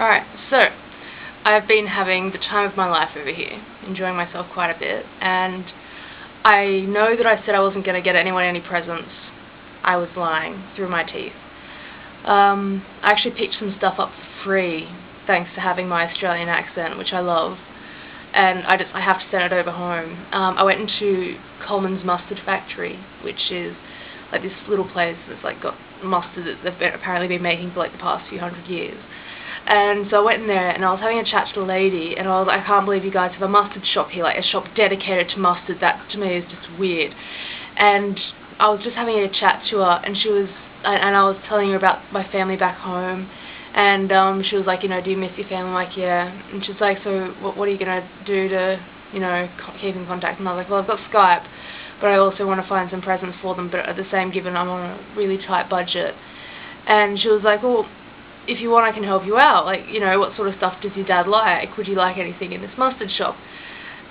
Alright, so I've been having the time of my life over here, enjoying myself quite a bit, and I know that I said I wasn't going to get anyone any presents. I was lying through my teeth. I actually picked some stuff up for free, thanks to having my Australian accent, which I love, and I have to send it over home. I went into Coleman's Mustard Factory, which is like this little place that's like got mustard that they've apparently been making for like the past few hundred years. And so I went in there and I was having a chat to a lady and I was like, I can't believe you guys have a mustard shop here, like a shop dedicated to mustard. That to me is just weird. And I was just having a chat to her and I was telling her about my family back home, and she was like, you know, do you miss your family? I'm like, yeah. And she's like, so what are you going to do to, you know, keep in contact? And I was like, well, I've got Skype, but I also want to find some presents for them, but at the same given I'm on a really tight budget. And she was like, well, if you want I can help you out, like, you know, what sort of stuff does your dad like? Would you like anything in this mustard shop?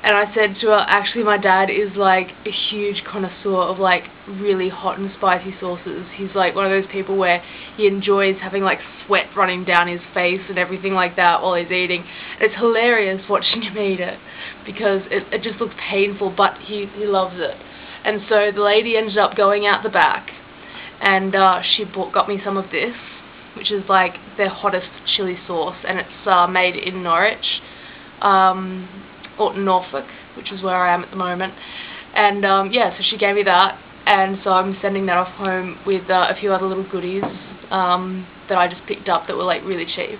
And I said to her, actually my dad is like a huge connoisseur of like really hot and spicy sauces. He's like one of those people where he enjoys having like sweat running down his face and everything like that while he's eating. It's hilarious watching him eat it because it just looks painful, but he loves it. And so the lady ended up going out the back and she got me some of this, which is like their hottest chili sauce, and it's made in Norwich, or Norfolk, which is where I am at the moment. And yeah, so she gave me that, and so I'm sending that off home with a few other little goodies that I just picked up that were like really cheap.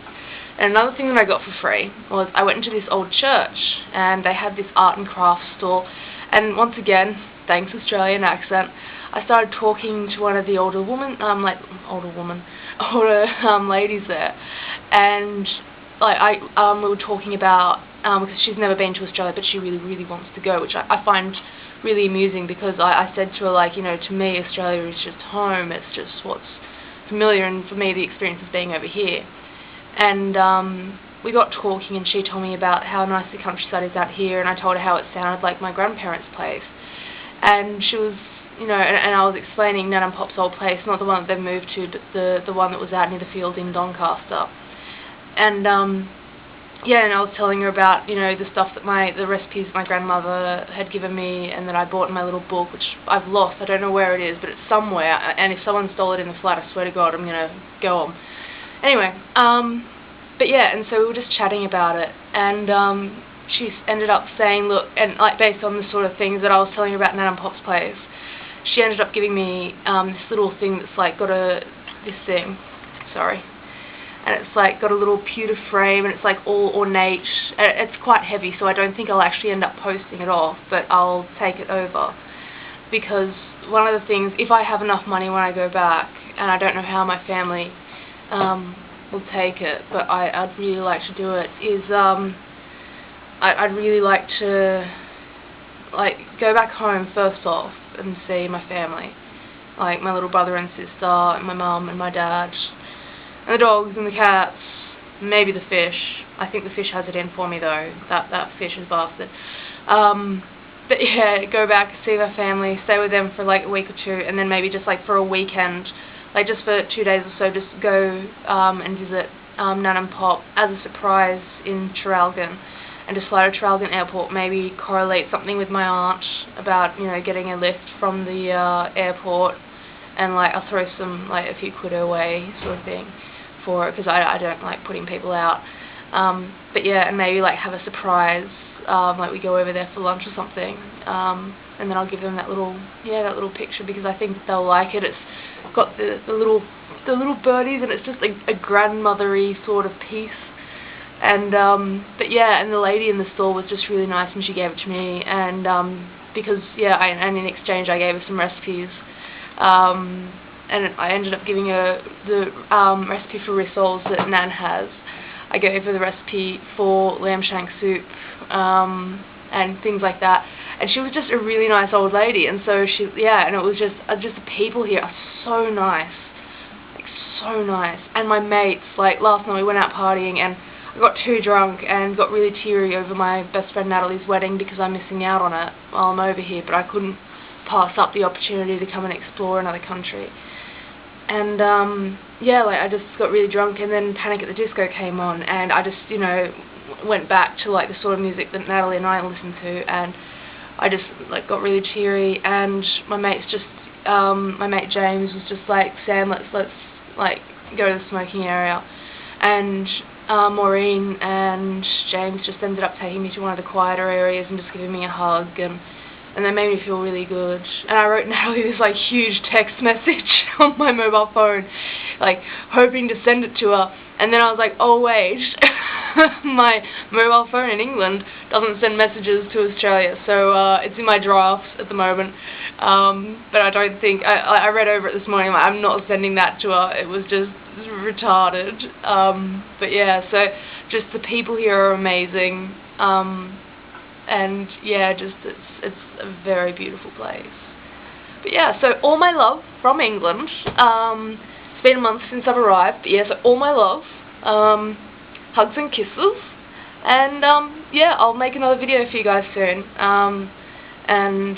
And another thing that I got for free was I went into this old church and they had this art and crafts store, and once again, thanks Australian accent, I started talking to one of the older ladies there, and like we were talking about because she's never been to Australia, but she really wants to go, which I find really amusing because I said to her, like, you know, to me Australia is just home, it's just what's familiar, and for me the experience is being over here. And we got talking and she told me about how nice the countryside is out here, and I told her how it sounded like my grandparents' place. And she was, you know, and I was explaining Nan and Pop's old place, not the one that they've moved to, but the one that was out near the field in Doncaster. And yeah, and I was telling her about, you know, the stuff that the recipes my grandmother had given me and that I bought in my little book, which I've lost. I don't know where it is, but it's somewhere, and if someone stole it in the flat, I swear to God, I'm gonna go on. Anyway, but yeah, and so we were just chatting about it, and she ended up saying, look, and like based on the sort of things that I was telling her about Nan and Pop's place, she ended up giving me this little thing that's like got and it's like got a little pewter frame, and it's like all ornate. It's quite heavy, so I don't think I'll actually end up posting it off, but I'll take it over, because one of the things, if I have enough money when I go back, and I don't know how my family will take it, but I'd really like to do it, is I'd really like to like go back home first off and see my family, like my little brother and sister and my mum and my dad and the dogs and the cats, maybe the fish. I think the fish has it in for me though, that fish is bastard. But yeah, go back, see my family, stay with them for like a week or two, and then maybe just like for a weekend, like just for 2 days or so, just go and visit Nan and Pop as a surprise in Traralgon, and just fly to Traralgon Airport, maybe correlate something with my aunt about, you know, getting a lift from the airport, and like I'll throw some, like a few quid her way sort of thing for it, because I don't like putting people out. But yeah, and maybe like have a surprise, like we go over there for lunch or something, and then I'll give them that little picture, because I think they'll like it. It's got the little birdies, and it's just a grandmothery sort of piece. And but yeah, and the lady in the store was just really nice, and she gave it to me, and because yeah, and in exchange I gave her some recipes, and I ended up giving her the recipe for rissoles that Nan has. I gave her the recipe for lamb shank soup, and things like that, and she was just a really nice old lady. And so and it was just the people here are so nice, like so nice. And my mates, like last night we went out partying, and I got too drunk and got really teary over my best friend Natalie's wedding because I'm missing out on it while I'm over here, but I couldn't pass up the opportunity to come and explore another country. And yeah, like I just got really drunk, and then Panic at the Disco came on, and I just, you know, went back to like the sort of music that Natalie and I listened to, and I just like got really cheery. And my mates just, my mate James was just like, Sam, let's like go to the smoking area, and Maureen and James just ended up taking me to one of the quieter areas and just giving me a hug, and they made me feel really good. And I wrote Natalie this like huge text message on my mobile phone, like hoping to send it to her, and then I was like, oh wait, my mobile phone in England doesn't send messages to Australia, so it's in my drafts at the moment, but I don't think, I read over it this morning, like, I'm not sending that to her. It was just retarded. But yeah, so just the people here are amazing, and yeah, just it's a very beautiful place. But yeah, so all my love from England. It's been a month since I've arrived, but yeah, so all my love, hugs and kisses, and yeah, I'll make another video for you guys soon, and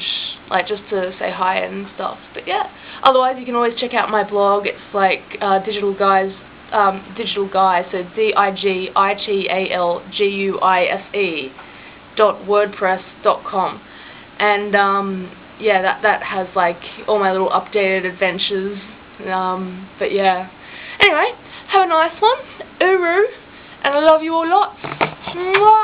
like just to say hi and stuff. But yeah, otherwise you can always check out my blog. It's like Digital Guise, so digitalguise.wordpress.com, and yeah, that has like all my little updated adventures. But yeah, anyway, have a nice one, Uru, and I love you all lots. Mwah!